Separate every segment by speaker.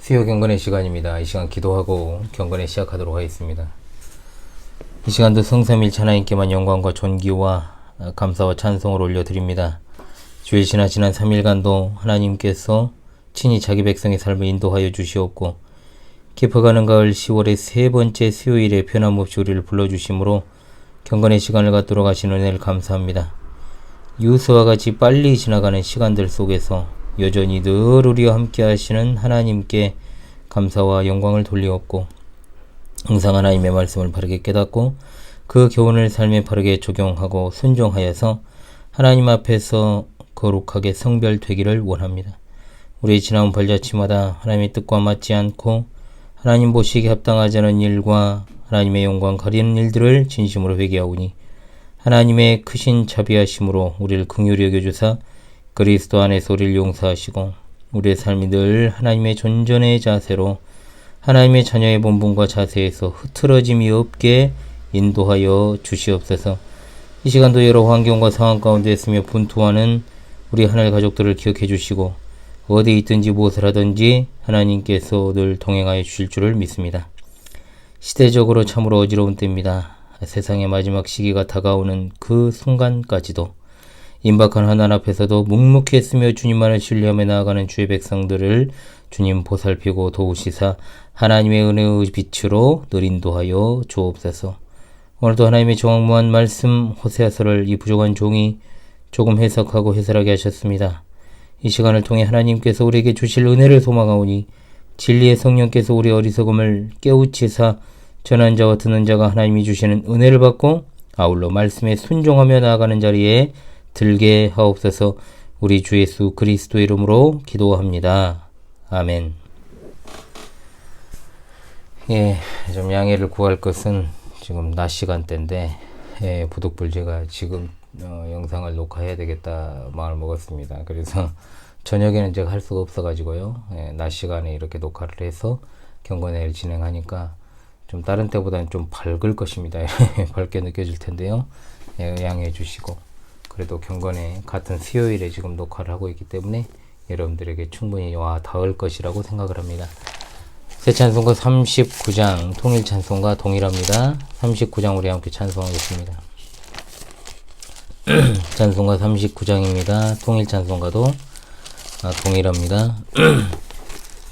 Speaker 1: 수요 경건의 시간입니다. 이 시간 기도하고 경건에 시작하도록 하겠습니다. 이 시간도 성삼일체 하나님께만 영광과 존귀와 감사와 찬송을 올려드립니다. 주의 지난 3일간도 하나님께서 친히 자기 백성의 삶을 인도하여 주시옵고 깊어가는 가을 10월의 세 번째 수요일에 변함없이 우리를 불러주심으로 경건의 시간을 갖도록 하신 은혜를 감사합니다. 유서와 같이 빨리 지나가는 시간들 속에서 여전히 늘 우리와 함께 하시는 하나님께 감사와 영광을 돌리옵고 항상 하나님의 말씀을 바르게 깨닫고 그 교훈을 삶에 바르게 적용하고 순종하여서 하나님 앞에서 거룩하게 성별되기를 원합니다. 우리의 지나온 발자취마다 하나님의 뜻과 맞지 않고 하나님 보시기에 합당하지 않은 일과 하나님의 영광 가리는 일들을 진심으로 회개하오니 하나님의 크신 자비하심으로 우리를 긍휼히 여겨주사 그리스도 안에서 우리를 용서하시고 우리의 삶이 늘 하나님의 존전의 자세로 하나님의 자녀의 본분과 자세에서 흐트러짐이 없게 인도하여 주시옵소서. 이 시간도 여러 환경과 상황 가운데 있으며 분투하는 우리 하늘 가족들을 기억해 주시고 어디 있든지 무엇을 하든지 하나님께서 늘 동행하여 주실 줄을 믿습니다. 시대적으로 참으로 어지러운 때입니다. 세상의 마지막 시기가 다가오는 그 순간까지도 임박한 하나님 앞에서도 묵묵했으며 주님만을 신뢰하며 나아가는 주의 백성들을 주님 보살피고 도우시사 하나님의 은혜의 빛으로 늘 인도하여 주옵소서. 오늘도 하나님의 정확무한 말씀 호세아서를 이 부족한 종이 조금 해석하고 해설하게 하셨습니다. 이 시간을 통해 하나님께서 우리에게 주실 은혜를 소망하오니 진리의 성령께서 우리 어리석음을 깨우치사 전한 자와 듣는 자가 하나님이 주시는 은혜를 받고 아울러 말씀에 순종하며 나아가는 자리에 들게 하옵소서. 우리 주 예수 그리스도의 이름으로 기도합니다. 아멘. 좀 양해를 구할 것은 지금 낮 시간대인데 부득불 제가 지금 영상을 녹화해야 되겠다 마음을 먹었습니다. 그래서 저녁에는 제가 할 수가 없어가지고요. 낮 시간에 이렇게 녹화를 해서 경건회를 진행하니까 좀 다른 때보다는 좀 밝을 것입니다. 밝게 느껴질 텐데요. 양해해 주시고 그래도 경건회 같은 수요일에 지금 녹화를 하고 있기 때문에 여러분들에게 충분히 닿을 것이라고 생각을 합니다. 새 찬송가 39장 통일 찬송가 동일합니다. 39장 우리 함께 찬송하겠습니다. 찬송가 39장입니다. 통일 찬송가도 동일합니다.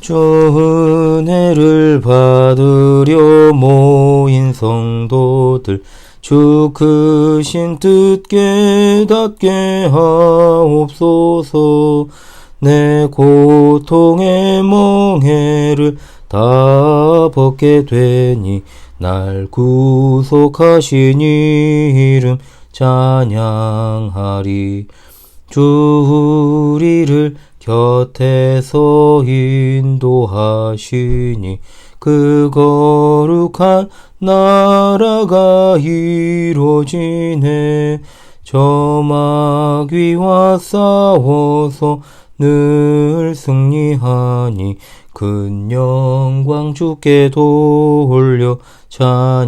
Speaker 1: 주 은혜를 받으려 모인 성도들 주 크신 뜻 깨닫게 하옵소서. 내 고통의 멍에를 다 벗게 되니 날 구속하신 이름 찬양하리. 주 우리를 곁에서 인도하시니 그 거룩한 나라가 이루어지네. 저 마귀와 싸워서 늘 승리하니 큰 영광 주께 돌려 찬양하리.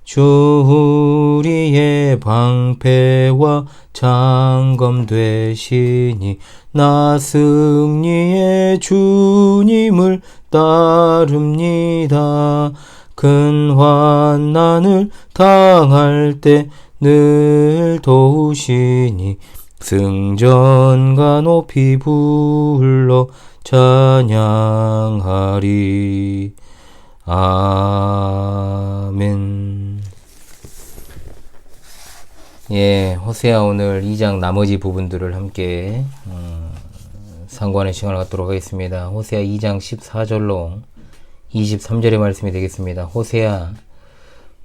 Speaker 1: 주 우리의 방패와 장검 되시니 나 승리의 주님을 따릅니다. 큰 환난을 당할 때 늘 도우시니 승전가 높이 불러 찬양하리. 아멘. 호세아 오늘 2장 나머지 부분들을 함께 상고하는 시간을 갖도록 하겠습니다. 호세아 2장 14절로 23절의 말씀이 되겠습니다. 호세아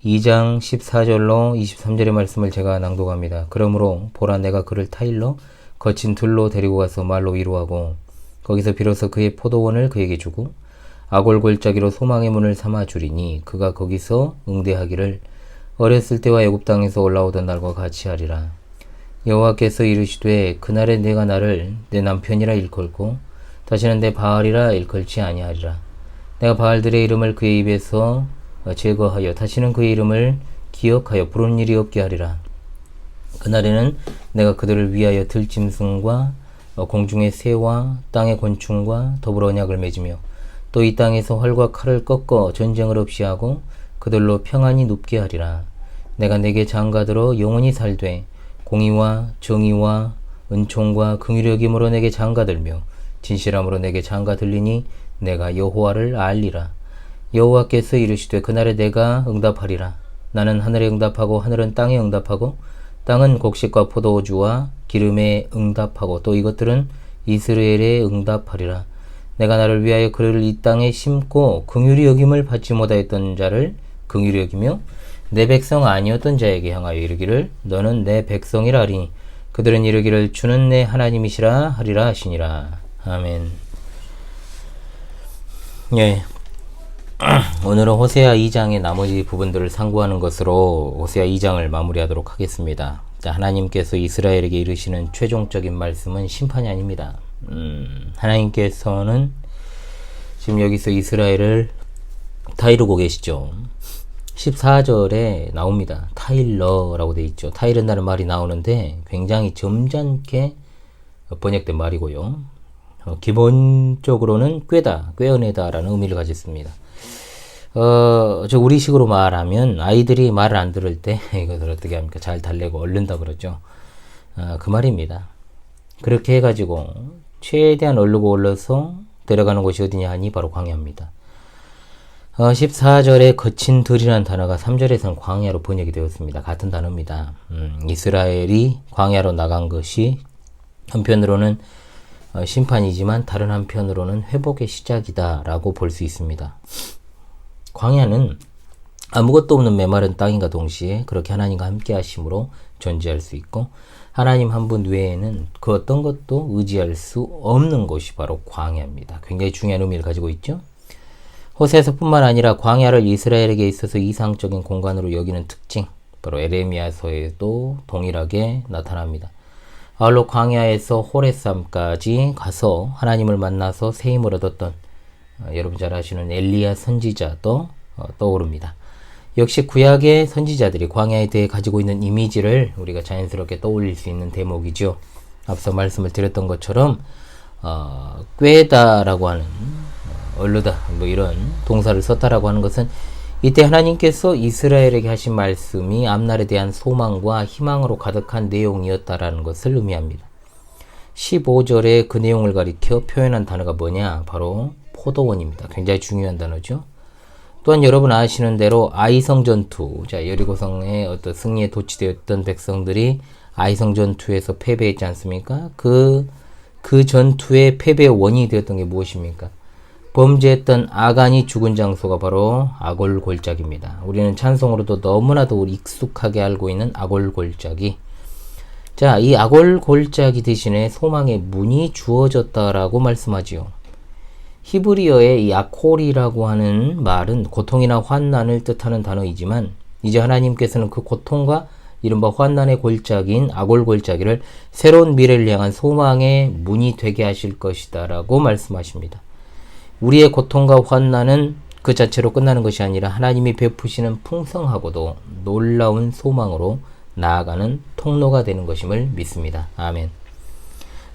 Speaker 1: 2장 14절로 23절의 말씀을 제가 낭독합니다. 그러므로 보라 내가 그를 타일러 거친 들로 데리고 가서 말로 위로하고 거기서 비로소 그의 포도원을 그에게 주고 아골골짜기로 소망의 문을 삼아 주리니 그가 거기서 응대하기를 어렸을 때와 애굽 땅에서 올라오던 날과 같이 하리라. 여호와께서 이르시되 그날에 내가 나를 내 남편이라 일컬고 다시는 내 바알이라 일컬지 아니하리라. 내가 바알들의 이름을 그의 입에서 제거하여 다시는 그의 이름을 기억하여 부르는 일이 없게 하리라. 그날에는 내가 그들을 위하여 들짐승과 공중의 새와 땅의 곤충과 더불어 언약을 맺으며 또 이 땅에서 활과 칼을 꺾어 전쟁을 없이 하고 그들로 평안히 눕게 하리라. 내가 내게 장가들어 영원히 살되 공의와 정의와 은총과 긍휼히 여김으로 내게 장가들며 진실함으로 내게 장가들리니 내가 여호와를 알리라. 여호와께서 이르시되 그날에 내가 응답하리라. 나는 하늘에 응답하고 하늘은 땅에 응답하고 땅은 곡식과 포도주와 기름에 응답하고 또 이것들은 이스라엘에 응답하리라. 내가 나를 위하여 그를 이 땅에 심고 긍휼히 여김을 받지 못하였던 자를 긍휼히 여기며 내 백성 아니었던 자에게 향하여 이르기를 너는 내 백성이라 하리니 그들은 이르기를 주는 내 하나님이시라 하리라 하시니라. 아멘. 예. 오늘은 호세아 2장의 나머지 부분들을 상고하는 것으로 호세아 2장을 마무리하도록 하겠습니다. 자, 하나님께서 이스라엘에게 이르시는 최종적인 말씀은 심판이 아닙니다. 하나님께서는 지금 여기서 이스라엘을 타이르고 계시죠. 14절에 나옵니다. 타일러라고 되어 있죠. 타이른다는 말이 나오는데 굉장히 점잖게 번역된 말이고요. 기본적으로는 꾀다, 꾀어내다 라는 의미를 가졌습니다. 우리식으로 말하면 아이들이 말을 안 들을 때 이것을 어떻게 합니까? 잘 달래고 얼른다 그러죠. 그 말입니다. 그렇게 해가지고 최대한 얼르고 얼러서 데려가는 곳이 어디냐 하니 바로 광야입니다. 14절에 거친 들이라는 단어가 3절에서는 광야로 번역이 되었습니다. 같은 단어입니다. 이스라엘이 광야로 나간 것이 한편으로는 심판이지만 다른 한편으로는 회복의 시작이다 라고 볼 수 있습니다. 광야는 아무것도 없는 메마른 땅인가 동시에 그렇게 하나님과 함께 하심으로 존재할 수 있고 하나님 한 분 외에는 그 어떤 것도 의지할 수 없는 곳이 바로 광야입니다. 굉장히 중요한 의미를 가지고 있죠. 호세아서뿐만 아니라 광야를 이스라엘에게 있어서 이상적인 공간으로 여기는 특징, 바로 에레미야서에도 동일하게 나타납니다. 아울러 광야에서 호레삼까지 가서 하나님을 만나서 새 힘을 얻었던 여러분 잘 아시는 엘리야 선지자도 떠오릅니다. 역시 구약의 선지자들이 광야에 대해 가지고 있는 이미지를 우리가 자연스럽게 떠올릴 수 있는 대목이죠. 앞서 말씀을 드렸던 것처럼 꾀다라고 하는 얼르다 뭐 이런 동사를 썼다라고 하는 것은 이때 하나님께서 이스라엘에게 하신 말씀이 앞날에 대한 소망과 희망으로 가득한 내용이었다라는 것을 의미합니다. 15절에 그 내용을 가리켜 표현한 단어가 뭐냐? 바로 포도원입니다. 굉장히 중요한 단어죠. 또한 여러분 아시는 대로 아이성 전투, 자 여리고성의 어떤 승리에 도취되었던 백성들이 아이성 전투에서 패배했지 않습니까? 그 전투의 패배의 원인이 되었던 게 무엇입니까? 범죄했던 아간이 죽은 장소가 바로 아골골짜기입니다. 우리는 찬송으로도 너무나도 익숙하게 알고 있는 아골골짜기. 자, 이 아골골짜기 대신에 소망의 문이 주어졌다라고 말씀하지요. 히브리어의 이 아콜이라고 하는 말은 고통이나 환난을 뜻하는 단어이지만 이제 하나님께서는 그 고통과 이른바 환난의 골짜기인 아골골짜기를 새로운 미래를 향한 소망의 문이 되게 하실 것이다 라고 말씀하십니다. 우리의 고통과 환난은 그 자체로 끝나는 것이 아니라 하나님이 베푸시는 풍성하고도 놀라운 소망으로 나아가는 통로가 되는 것임을 믿습니다. 아멘.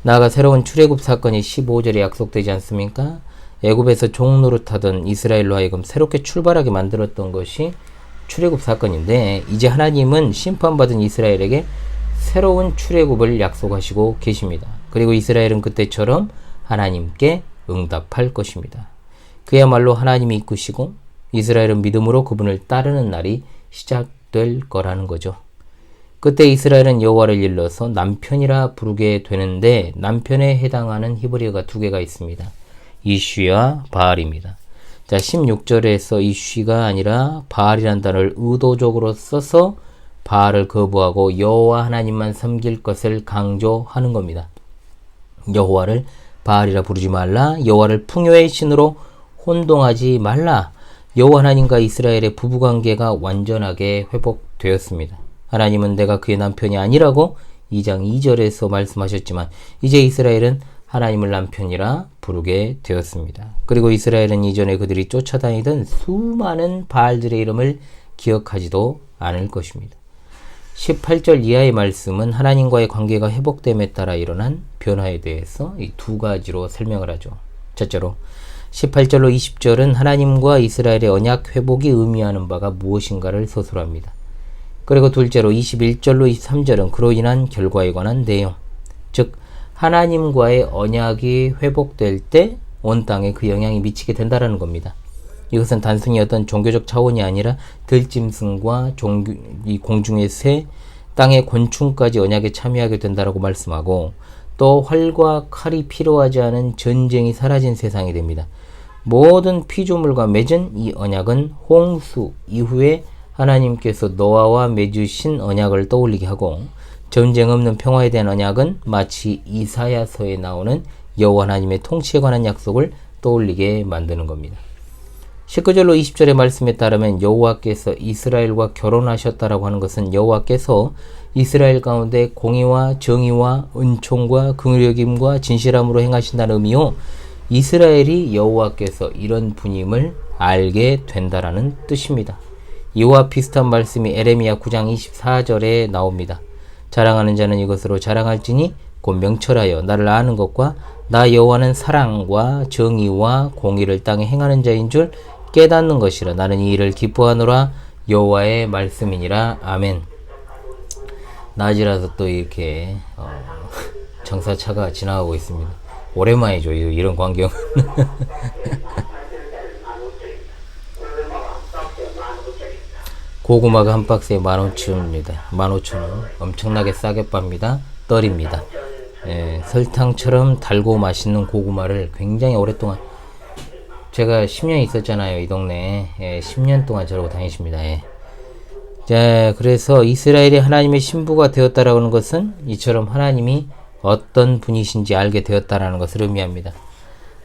Speaker 1: 나아가 새로운 출애굽 사건이 15절에 약속되지 않습니까? 애굽에서 종노릇하던 이스라엘로 하여금 새롭게 출발하게 만들었던 것이 출애굽 사건인데 이제 하나님은 심판받은 이스라엘에게 새로운 출애굽을 약속하시고 계십니다. 그리고 이스라엘은 그때처럼 하나님께 응답할 것입니다. 그야말로 하나님이 이끄시고 이스라엘은 믿음으로 그분을 따르는 날이 시작될 거라는 거죠. 그때 이스라엘은 여호와를 일러서 남편이라 부르게 되는데 남편에 해당하는 히브리어가 두 개가 있습니다. 이쉬와 바알입니다. 자, 16절에서 이쉬가 아니라 바알이라는 단어를 의도적으로 써서 바알을 거부하고 여호와 하나님만 섬길 것을 강조하는 겁니다. 여호와를 바알이라 부르지 말라. 여호와를 풍요의 신으로 혼동하지 말라. 여호와 하나님과 이스라엘의 부부관계가 완전하게 회복되었습니다. 하나님은 내가 그의 남편이 아니라고 2장 2절에서 말씀하셨지만 이제 이스라엘은 하나님을 남편이라 부르게 되었습니다. 그리고 이스라엘은 이전에 그들이 쫓아다니던 수많은 바알들의 이름을 기억하지도 않을 것입니다. 18절 이하의 말씀은 하나님과의 관계가 회복됨에 따라 일어난 변화에 대해서 이 두 가지로 설명을 하죠. 첫째로 18절로 20절은 하나님과 이스라엘의 언약 회복이 의미하는 바가 무엇인가를 서술합니다. 그리고 둘째로 21절로 23절은 그로 인한 결과에 관한 내용, 즉 하나님과의 언약이 회복될 때 온 땅에 그 영향이 미치게 된다는 겁니다. 이것은 단순히 어떤 종교적 차원이 아니라 들짐승과 이 공중의 새, 땅의 곤충까지 언약에 참여하게 된다라고 말씀하고, 또 활과 칼이 필요하지 않은 전쟁이 사라진 세상이 됩니다. 모든 피조물과 맺은 이 언약은 홍수 이후에 하나님께서 노아와 맺으신 언약을 떠올리게 하고, 전쟁 없는 평화에 대한 언약은 마치 이사야서에 나오는 여호와 하나님의 통치에 관한 약속을 떠올리게 만드는 겁니다. 19절로 20절의 말씀에 따르면 여호와께서 이스라엘과 결혼하셨다라고 하는 것은 여호와께서 이스라엘 가운데 공의와 정의와 은총과 긍휼히 여김과 진실함으로 행하신다는 의미요, 이스라엘이 여호와께서 이런 분임을 알게 된다라는 뜻입니다. 이와 비슷한 말씀이 에레미야 9장 24절에 나옵니다. 자랑하는 자는 이것으로 자랑할지니 곧 명철하여 나를 아는 것과 나 여호와는 사랑과 정의와 공의를 땅에 행하는 자인 줄 깨닫는 것이라. 나는 이 일을 기뻐하노라. 여호와의 말씀이니라. 아멘. 낮이라서 또 이렇게 정사차가 지나가고 있습니다. 오랜만이죠, 이런 광경은. 고구마가 한 박스에 15,000원입니다. 15,000원. 엄청나게 싸게 팝니다. 떨입니다. 설탕처럼 달고 맛있는 고구마를 굉장히 오랫동안, 제가 10년 있었잖아요, 이 동네에. 10년 동안 저러고 다니십니다. 자, 그래서 이스라엘이 하나님의 신부가 되었다라는 것은 이처럼 하나님이 어떤 분이신지 알게 되었다라는 것을 의미합니다.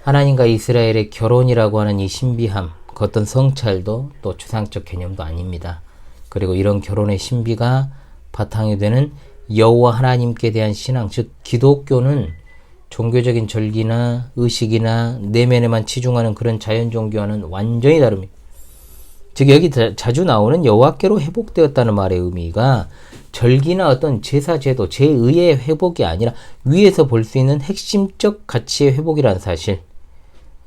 Speaker 1: 하나님과 이스라엘의 결혼이라고 하는 이 신비함, 그 어떤 성찰도 또 추상적 개념도 아닙니다. 그리고 이런 결혼의 신비가 바탕이 되는 여호와 하나님께 대한 신앙, 즉 기독교는 종교적인 절기나 의식이나 내면에만 치중하는 그런 자연 종교와는 완전히 다릅니다. 즉 여기 자주 나오는 여호와께로 회복되었다는 말의 의미가 절기나 어떤 제사 제도, 제의의 회복이 아니라 위에서 볼 수 있는 핵심적 가치의 회복이라는 사실,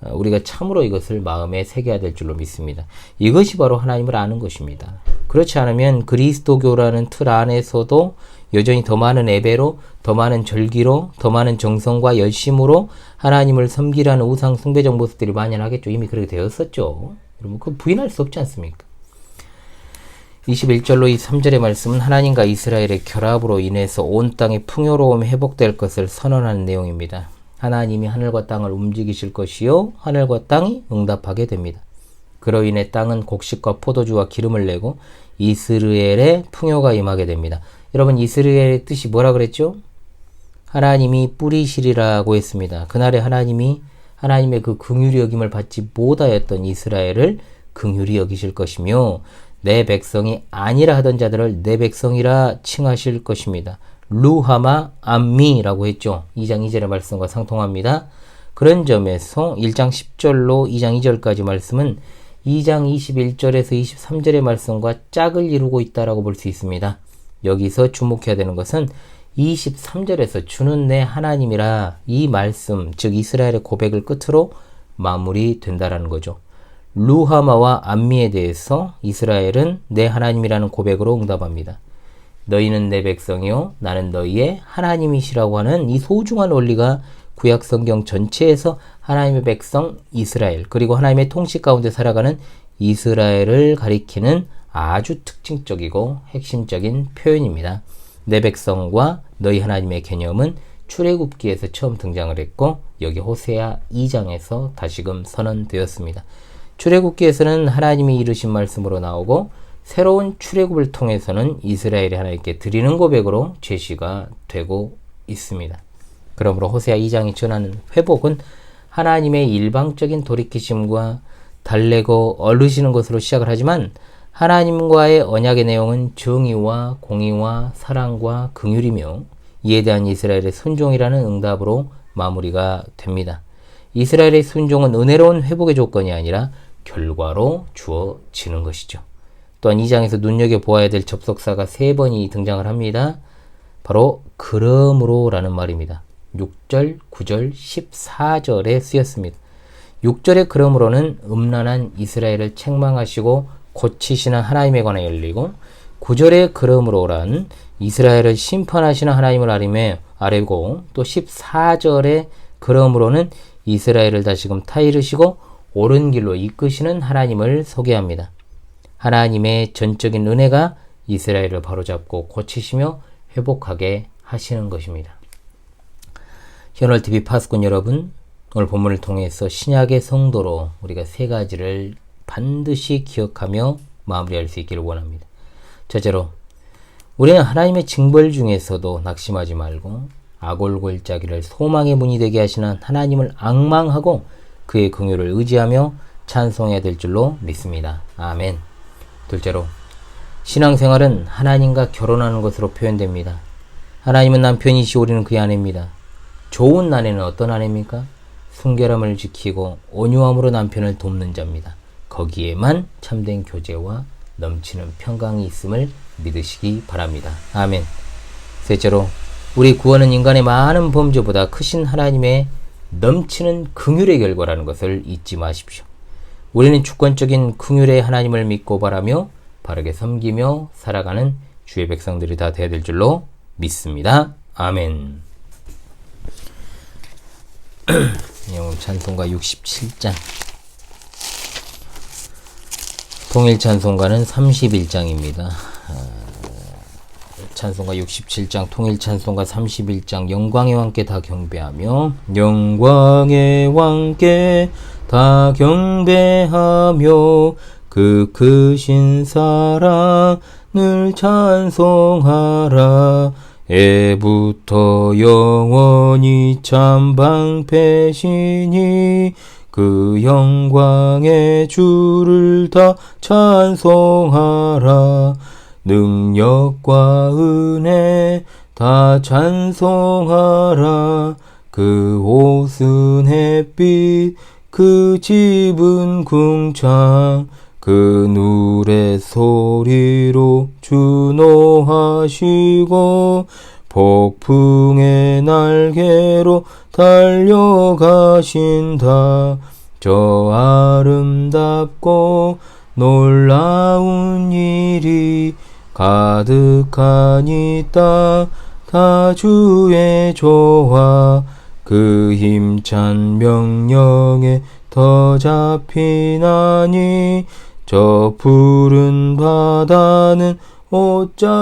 Speaker 1: 우리가 참으로 이것을 마음에 새겨야 될 줄로 믿습니다. 이것이 바로 하나님을 아는 것입니다. 그렇지 않으면 그리스도교라는 틀 안에서도 여전히 더 많은 예배로, 더 많은 절기로, 더 많은 정성과 열심으로 하나님을 섬기라는 우상 숭배적 모습들이 만연하겠죠. 이미 그렇게 되었었죠. 여러분, 그거 부인할 수 없지 않습니까? 21절로 23절의 말씀은 하나님과 이스라엘의 결합으로 인해서 온 땅의 풍요로움이 회복될 것을 선언하는 내용입니다. 하나님이 하늘과 땅을 움직이실 것이요, 하늘과 땅이 응답하게 됩니다. 그로 인해 땅은 곡식과 포도주와 기름을 내고 이스라엘의 풍요가 임하게 됩니다. 여러분, 이스라엘의 뜻이 뭐라 그랬죠? 하나님이 뿌리시리라고 했습니다. 그날에 하나님이 하나님의 그 긍휼히 여김을 받지 못하였던 이스라엘을 긍휼히 여기실 것이며, 내 백성이 아니라 하던 자들을 내 백성이라 칭하실 것입니다. 루하마 암미라고 했죠. 2장 2절의 말씀과 상통합니다. 그런 점에서 1장 10절로 2장 2절까지 말씀은 2장 21절에서 23절의 말씀과 짝을 이루고 있다라고 볼 수 있습니다. 여기서 주목해야 되는 것은 23절에서 주는 내 하나님이라, 이 말씀, 즉 이스라엘의 고백을 끝으로 마무리된다라는 거죠. 루하마와 암미에 대해서 이스라엘은 내 하나님이라는 고백으로 응답합니다. 너희는 내 백성이요 나는 너희의 하나님이시라고 하는 이 소중한 원리가 구약 성경 전체에서 하나님의 백성 이스라엘, 그리고 하나님의 통치 가운데 살아가는 이스라엘을 가리키는 아주 특징적이고 핵심적인 표현입니다. 내 백성과 너희 하나님의 개념은 출애굽기에서 처음 등장을 했고, 여기 호세아 2장에서 다시금 선언되었습니다. 출애굽기에서는 하나님이 이루신 말씀으로 나오고, 새로운 출애굽을 통해서는 이스라엘이 하나님께 드리는 고백으로 제시가 되고 있습니다. 그러므로 호세아 2장이 전하는 회복은 하나님의 일방적인 돌이키심과 달래고 얼으시는 것으로 시작을 하지만, 하나님과의 언약의 내용은 정의와 공의와 사랑과 긍휼이며 이에 대한 이스라엘의 순종이라는 응답으로 마무리가 됩니다. 이스라엘의 순종은 은혜로운 회복의 조건이 아니라 결과로 주어지는 것이죠. 또한 이 장에서 눈여겨보아야 될 접속사가 3번이 등장을 합니다. 바로 그러므로 라는 말입니다. 6절, 9절, 14절에 쓰였습니다. 6절의 그러므로는 음란한 이스라엘을 책망하시고 고치시는 하나님에 관해 열리고, 9절의 그러므로란 이스라엘을 심판하시는 하나님을 아뢰고, 또 14절의 그러므로는 이스라엘을 다시금 타이르시고 옳은 길로 이끄시는 하나님을 소개합니다. 하나님의 전적인 은혜가 이스라엘을 바로잡고 고치시며 회복하게 하시는 것입니다. 현월TV 파수꾼 여러분, 오늘 본문을 통해서 신약의 성도로 우리가 3가지를 반드시 기억하며 마무리할 수 있기를 원합니다. 첫째로, 우리는 하나님의 징벌 중에서도 낙심하지 말고 아골골짜기를 소망의 문이 되게 하시는 하나님을 앙망하고 그의 긍휼을 의지하며 찬송해야 될 줄로 믿습니다. 아멘. 둘째로, 신앙생활은 하나님과 결혼하는 것으로 표현됩니다. 하나님은 남편이시오, 우리는 그의 아내입니다. 좋은 아내는 어떤 아내입니까? 순결함을 지키고 온유함으로 남편을 돕는 자입니다. 거기에만 참된 교제와 넘치는 평강이 있음을 믿으시기 바랍니다. 아멘. 셋째로, 우리 구원은 인간의 많은 범죄보다 크신 하나님의 넘치는 긍휼의 결과라는 것을 잊지 마십시오. 우리는 주권적인 긍휼의 하나님을 믿고 바라며 바르게 섬기며 살아가는 주의 백성들이 다 되어야 될 줄로 믿습니다. 아멘. 오늘 찬송가 67장, 통일 찬송가는 31장입니다. 찬송가 67장, 통일 찬송가 31장, 영광의 왕께 다 경배하며, 영광의 왕께 다 경배하며 그 크신 사랑을 찬송하라. 애부터 영원히 참 방패시니 그 영광의 주를 다 찬송하라. 능력과 은혜 다 찬송하라. 그 옷은 햇빛, 그 집은 궁창, 그 누레 소리로 준호하시고 폭풍의 날개로 달려가신다. 저 아름답고 놀라운 일이 가득한 이 땅 다 주의 조화. 그 힘찬 명령에 더 잡히나니 저 푸른 바다는 옷자락이라.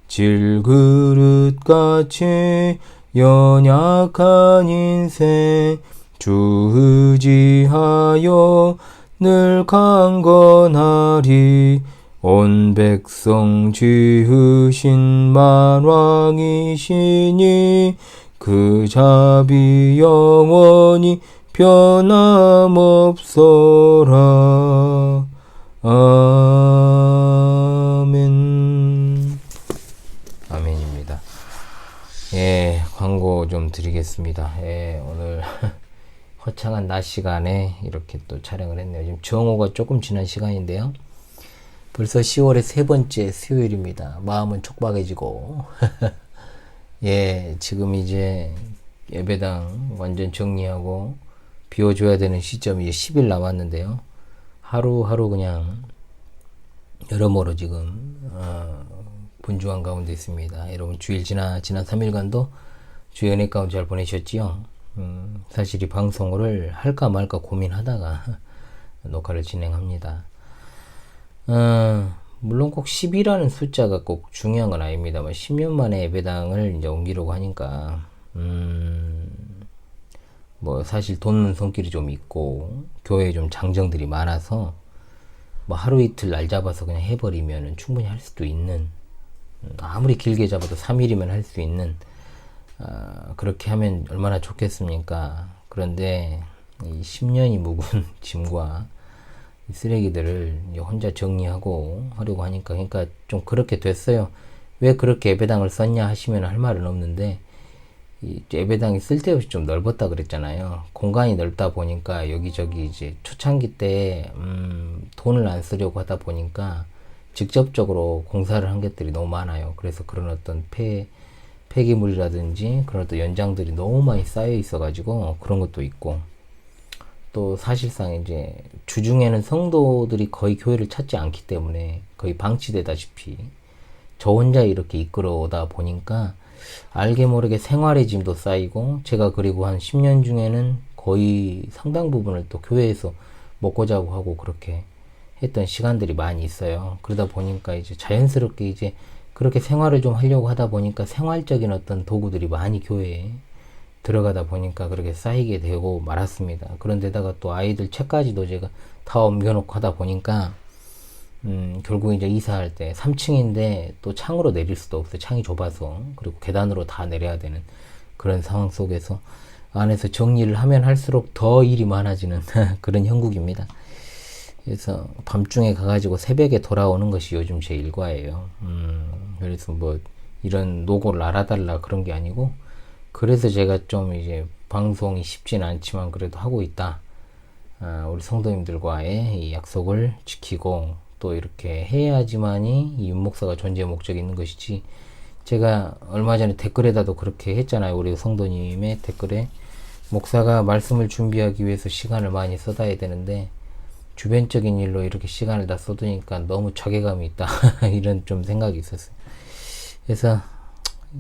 Speaker 1: 질그릇같이 연약한 인생 주 의지하여 늘 강건하리. 온 백성 지으신 만왕이시니 그 자비 영원히 변함없어라. 아멘. 아멘입니다. 예, 광고 좀 드리겠습니다. 예, 오늘 허창한 낮 시간에 이렇게 또 촬영을 했네요. 지금 정오가 조금 지난 시간인데요. 벌써 10월의 3번째 수요일입니다. 마음은 촉박해지고 예, 지금 이제 예배당 완전 정리하고 비워줘야 되는 시점이 이제 10일 남았는데요. 하루하루 그냥 여러모로 지금 분주한 가운데 있습니다. 여러분 주일 지난 3일간도 주의 은혜 가운데 잘 보내셨지요? 사실 이 방송을 할까 말까 고민하다가 녹화를 진행합니다. 물론 꼭 10이라는 숫자가 꼭 중요한 건 아닙니다만 10년 만에 예배당을 이제 옮기려고 하니까 뭐 사실 돈 손길이 좀 있고 교회에 좀 장정들이 많아서 뭐 하루 이틀 날 잡아서 그냥 해버리면 충분히 할 수도 있는, 아무리 길게 잡아도 3일이면 할 수 있는, 그렇게 하면 얼마나 좋겠습니까? 그런데 이 10년이 묵은 짐과 이 쓰레기들을 이제 혼자 정리하고 하려고 하니까, 그러니까 좀 그렇게 됐어요. 왜 그렇게 예배당을 썼냐 하시면 할 말은 없는데, 이 예배당이 쓸데없이 좀 넓었다 그랬잖아요. 공간이 넓다 보니까 여기저기 이제 초창기 때 돈을 안 쓰려고 하다 보니까 직접적으로 공사를 한 것들이 너무 많아요. 그래서 그런 어떤 폐기물이라든지 그런 어떤 연장들이 너무 많이 쌓여 있어가지고 그런 것도 있고, 또 사실상 이제 주중에는 성도들이 거의 교회를 찾지 않기 때문에 거의 방치되다시피 저 혼자 이렇게 이끌어오다 보니까 알게 모르게 생활의 짐도 쌓이고, 제가 그리고 한 10년 중에는 거의 상당 부분을 또 교회에서 먹고 자고 하고 그렇게 했던 시간들이 많이 있어요. 그러다 보니까 이제 자연스럽게 이제 그렇게 생활을 좀 하려고 하다 보니까 생활적인 어떤 도구들이 많이 교회에 들어가다 보니까 그렇게 쌓이게 되고 말았습니다. 그런데다가 또 아이들 책까지도 제가 다 옮겨놓고 하다 보니까 결국 이제 이사할 때 3층인데 또 창으로 내릴 수도 없어요. 창이 좁아서. 그리고 계단으로 다 내려야 되는 그런 상황 속에서 안에서 정리를 하면 할수록 더 일이 많아지는 그런 형국입니다. 그래서 밤중에 가가지고 새벽에 돌아오는 것이 요즘 제 일과예요. 그래서 뭐 이런 노고를 알아달라 그런 게 아니고, 그래서 제가 좀 이제 방송이 쉽지는 않지만 그래도 하고 있다. 우리 성도님들과의 이 약속을 지키고 또 이렇게 해야지만이 이 윤목사가 존재의 목적이 있는 것이지, 제가 얼마 전에 댓글에다도 그렇게 했잖아요. 우리 성도님의 댓글에 목사가 말씀을 준비하기 위해서 시간을 많이 쏟아야 되는데 주변적인 일로 이렇게 시간을 다 쏟으니까 너무 자괴감이 있다. 이런 좀 생각이 있었어요. 그래서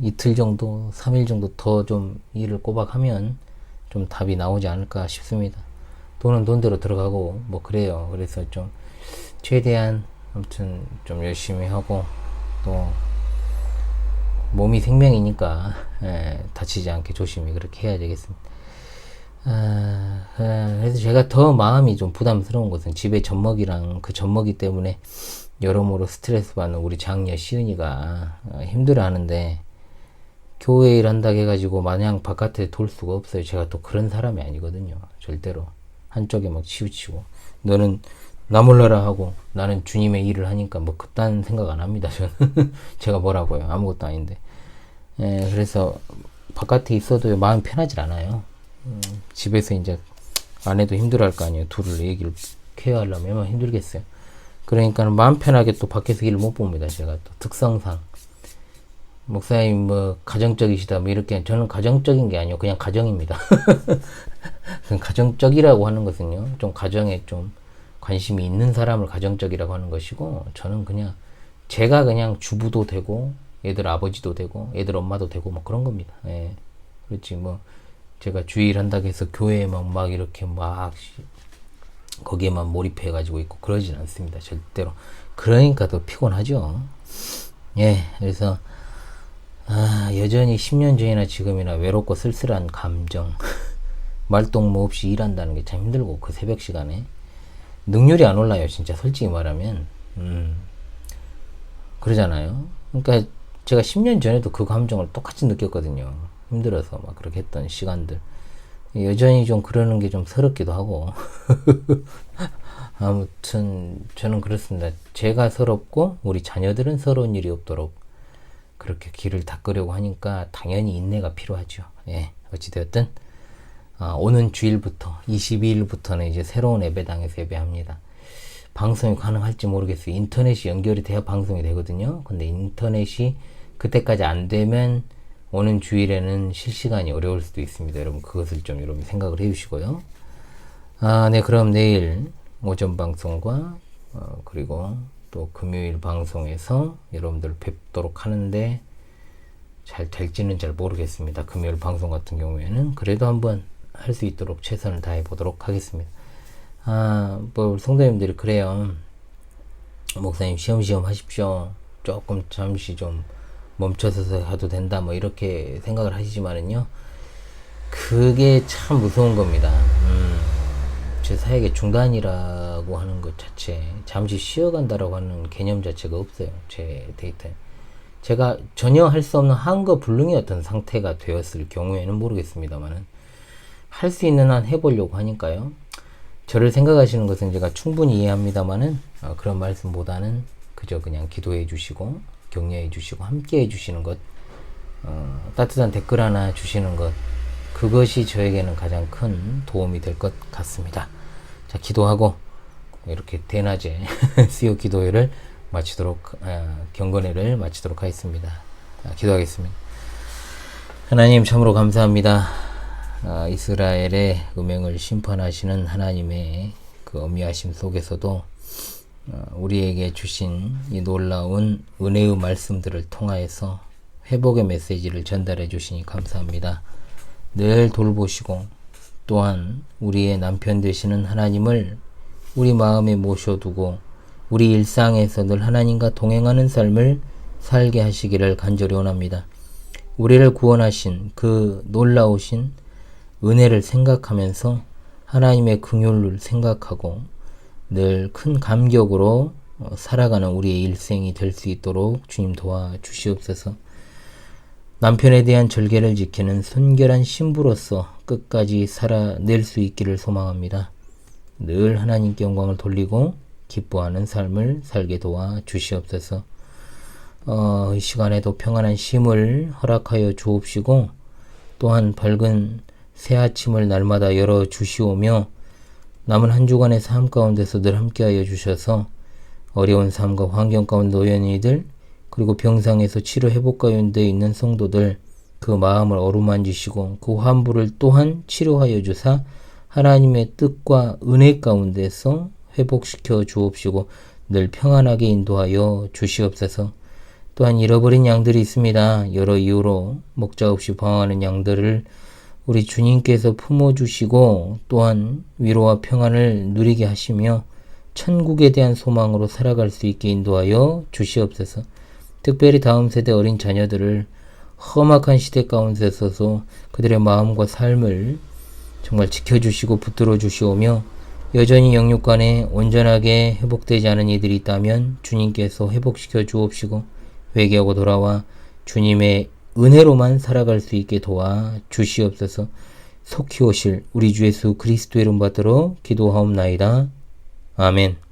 Speaker 1: 이틀 정도, 3일 정도 더 좀 일을 꼬박하면 좀 답이 나오지 않을까 싶습니다. 돈은 돈대로 들어가고 뭐 그래요. 그래서 좀 최대한 아무튼 좀 열심히 하고, 또 몸이 생명이니까 다치지 않게 조심히 그렇게 해야 되겠습니다. 그래서 제가 더 마음이 좀 부담스러운 것은 집에 젖먹이랑 그 젖먹이 때문에 여러모로 스트레스 받는 우리 장녀 시은이가 힘들어 하는데, 교회 일 한다고 해가지고 마냥 바깥에 돌 수가 없어요. 제가 또 그런 사람이 아니거든요. 절대로 한쪽에 막 치우치고 너는 나 몰라라 하고 나는 주님의 일을 하니까 뭐 그딴 생각 안 합니다. 저는 제가 뭐라고요. 아무것도 아닌데. 그래서 바깥에 있어도 마음이 편하질 않아요. 집에서 이제 아내도 힘들어할 거 아니에요. 둘을 얘기를 케어하려면 얼마나 힘들겠어요. 그러니까 마음 편하게 또 밖에서 일을 못 봅니다. 제가 또 특성상. 목사님 뭐 가정적이시다 뭐 이렇게, 저는 가정적인 게 아니고 그냥 가정입니다. 가정적이라고 하는 것은요, 좀 가정에 좀 관심이 있는 사람을 가정적이라고 하는 것이고, 저는 그냥 제가 그냥 주부도 되고 애들 아버지도 되고 애들 엄마도 되고 뭐 그런 겁니다. 예. 그렇지 뭐 제가 주일 한다고 해서 교회에만 막 이렇게 막 거기에만 몰입해 가지고 있고 그러진 않습니다. 절대로. 그러니까 더 피곤하죠. 예. 그래서 여전히 10년 전이나 지금이나 외롭고 쓸쓸한 감정. 말동무 없이 일한다는 게 참 힘들고, 그 새벽 시간에 능률이 안 올라요. 진짜 솔직히 말하면 그러잖아요. 그러니까 제가 10년 전에도 그 감정을 똑같이 느꼈거든요. 힘들어서 막 그렇게 했던 시간들. 여전히 좀 그러는 게 좀 서럽기도 하고 아무튼 저는 그렇습니다. 제가 서럽고 우리 자녀들은 서러운 일이 없도록 그렇게 길을 닦으려고 하니까 당연히 인내가 필요하죠. 예, 어찌되었든 오는 주일부터 22일부터는 이제 새로운 예배당에서 예배합니다. 방송이 가능할지 모르겠어요. 인터넷이 연결이 돼야 방송이 되거든요. 근데 인터넷이 그때까지 안 되면 오는 주일에는 실시간이 어려울 수도 있습니다. 여러분 그것을 좀 여러분 생각을 해주시고요. 네, 그럼 내일 오전 방송과 그리고 또 금요일 방송에서 여러분들 뵙도록 하는데, 잘 될지는 잘 모르겠습니다. 금요일 방송 같은 경우에는 그래도 한번 할 수 있도록 최선을 다해 보도록 하겠습니다. 뭐 성도님들이 그래요. 목사님 시험시험 하십시오. 조금 잠시 좀 멈춰서서 해도 된다 뭐 이렇게 생각을 하시지만은요, 그게 참 무서운 겁니다. 제 사역의 중단이라고 하는 것 자체, 잠시 쉬어간다라고 하는 개념 자체가 없어요. 제 데이터에. 제가 전혀 할 수 없는 한거불능의 어떤 상태가 되었을 경우에는 모르겠습니다만은, 할 수 있는 한 해보려고 하니까요. 저를 생각하시는 것은 제가 충분히 이해합니다만은, 그런 말씀보다는 그저 그냥 기도해 주시고 격려해 주시고 함께 해 주시는 것, 따뜻한 댓글 하나 주시는 것, 그것이 저에게는 가장 큰 도움이 될 것 같습니다. 자, 기도하고 이렇게 대낮에 수요 기도회를 경건회를 마치도록 하겠습니다. 기도하겠습니다. 하나님, 참으로 감사합니다. 이스라엘의 음행을 심판하시는 하나님의 그 엄미하심 속에서도 우리에게 주신 이 놀라운 은혜의 말씀들을 통하여서 회복의 메시지를 전달해 주시니 감사합니다. 늘 돌보시고 또한 우리의 남편 되시는 하나님을 우리 마음에 모셔두고 우리 일상에서 늘 하나님과 동행하는 삶을 살게 하시기를 간절히 원합니다. 우리를 구원하신 그 놀라우신 은혜를 생각하면서 하나님의 긍휼을 생각하고 늘 큰 감격으로 살아가는 우리의 일생이 될 수 있도록 주님 도와주시옵소서. 남편에 대한 절개를 지키는 순결한 신부로서 끝까지 살아낼 수 있기를 소망합니다. 늘 하나님께 영광을 돌리고 기뻐하는 삶을 살게 도와주시옵소서. 이 시간에도 평안한 쉼을 허락하여 주옵시고 또한 밝은 새 아침을 날마다 열어주시오며 남은 한 주간의 삶 가운데서 늘 함께하여 주셔서 어려운 삶과 환경 가운데 놓여 있는 이들, 그리고 병상에서 치료 회복 가운데 있는 성도들, 그 마음을 어루만지시고 그 환부를 또한 치료하여 주사 하나님의 뜻과 은혜 가운데서 회복시켜 주옵시고 늘 평안하게 인도하여 주시옵소서. 또한 잃어버린 양들이 있습니다. 여러 이유로 목자 없이 방황하는 양들을 우리 주님께서 품어주시고 또한 위로와 평안을 누리게 하시며 천국에 대한 소망으로 살아갈 수 있게 인도하여 주시옵소서. 특별히 다음 세대 어린 자녀들을 험악한 시대 가운데서도 그들의 마음과 삶을 정말 지켜주시고 붙들어 주시오며 여전히 영육간에 온전하게 회복되지 않은 이들이 있다면 주님께서 회복시켜 주옵시고 회개하고 돌아와 주님의 은혜로만 살아갈 수 있게 도와 주시옵소서. 속히 오실 우리 주 예수 그리스도의 이름 받들어 기도하옵나이다. 아멘.